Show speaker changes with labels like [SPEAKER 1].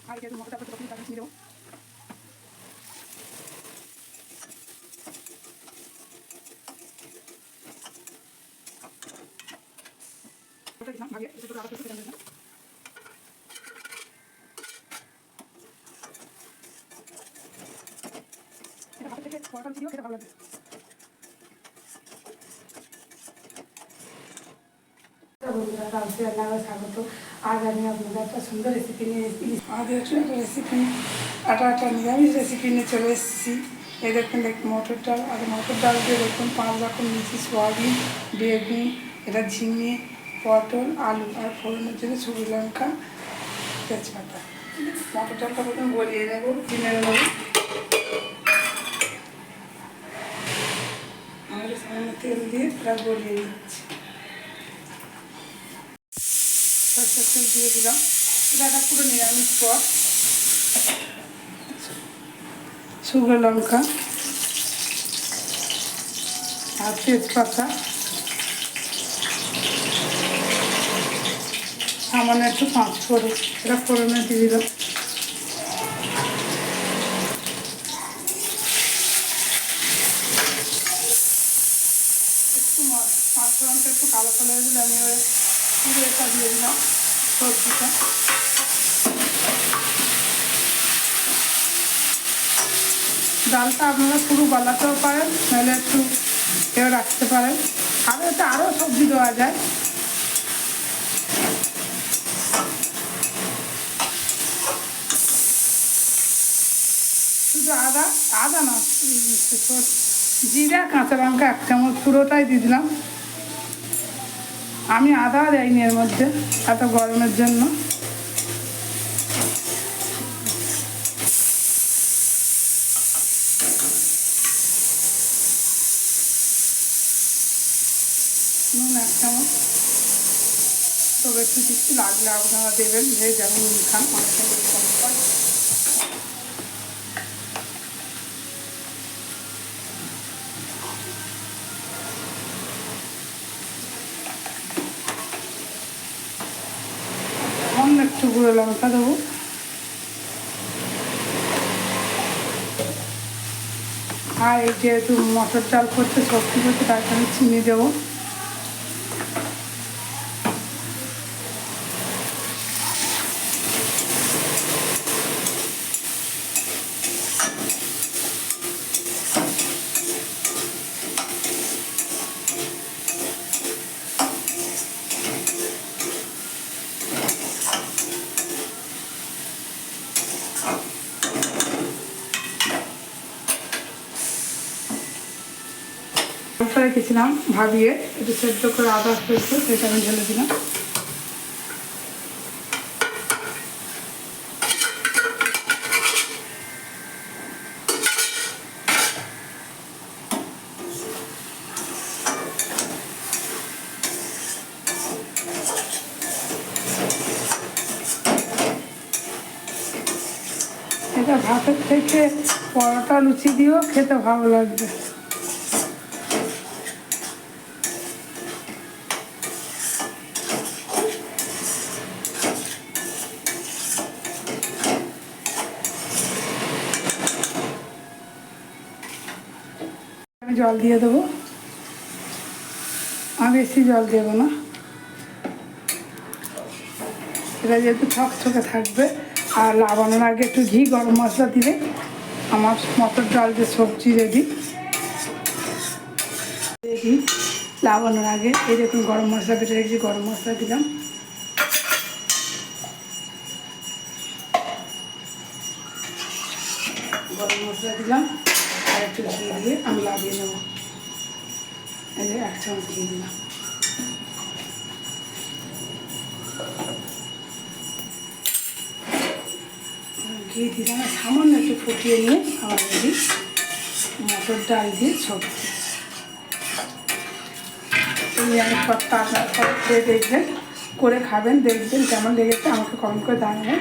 [SPEAKER 1] আর যেহেতু মশলা করতে প্রথমে তাকে নিয়ে দেবো। ভাগে একটু আদা করতে দিলাম। এটা ভাত থেকে পরোটা দিয়েও খেতে ভালো লাগে। স্বাগত। আজ আমি আপনাদের একটা সুন্দর রেসিপি নিয়ে এসেছি। আমাদের একটা রেসিপি আটা নিরামিষ রেসিপি নিয়ে চলে এসেছি। এই দেখুন মটর ডাল, আর মটর ডাল দিয়ে দেখুন 5 রকম নিয়েছি: সোয়াবিন, বেগুন, এটা ঝিঙে, পটল, আলু, আর ফোড়নের জন্য শুকনো লঙ্কা, তেজপাতা। মটর ডালটা প্রথমে গলিয়ে নেব, কিনে নেব। আমাদের সামান্য তেল দিয়ে প্রায় গলিয়ে দিচ্ছি। সরষের তেল দিয়ে দিলাম। এটা একটা পুরো নিরামিষ পদ। শুকনো লঙ্কা আর তেজপাতা, সামান্য একটু 5 ফোড়ন, এটা ফোড়নে দিয়ে দিলাম। একটু 5 ফোড়নটা একটু কালো কালো হয়ে গেলে আমি পুরো এটা দিয়ে দিলাম সবজিটা। ডালটা আপনারা পুরো গলাতেও পারেন, নাহলে একটু কেউ রাখতে পারেন। আরও এটা আরও সবজি দেওয়া যায়। শুধু আদা না, জিরা, কাঁচা লঙ্কা 1 চামচ পুরোটাই দিয়ে দিলাম। আমি আদা দেয়নি এর মধ্যে, এত গরমের জন্য। নুন 1 চামচ, তবে একটু কিছু লাগলে আপনারা দেবেন, যে যেমন নুন খান, অনেকে কম খান। অন্য একটু গুঁড়ো লঙ্কা দেবো। আর এই যেহেতু মটর ডাল করতে সবজি করতে, তার জন্য চিনি দেবো। রেখেছিলাম ভাবিয়ে, একটু সেদ্ধ করে আদা পেয়েছে, সেটা আমি ঢেলে দিলাম। এটা ভাতের থেকে পরোটা লুচি দিয়েও খেতে ভালো লাগবে। আমি জল দিয়ে দেবো, আমি বেশি জল দেবো না। এটা যেহেতু ছকছকে থাকবে, আর লাগানোর আগে একটু ঘি, গরম মশলা দিলে আমার মটর ডাল যে সবজি রেডি। লাগানোর আগে এই দেখুন গরম মশলা বেটে রেখেছি, গরম মশলা দিলাম। গরম মশলা দিলাম আর একটু ঘি দিয়ে আমি লাগিয়ে নেব। এই যে 1 চামচ ঘি দিলাম। ঘি দিলাম, সামান্য একটু ফুটিয়ে নিয়ে আমার রেডি মটর ডাল দিয়ে সবজি। নিরামিষ পদটা আপনারা খেয়ে দেখবেন, করে খাবেন, দেখবেন কেমন লেগেছে আমাকে কমেন্ট করে জানাবেন।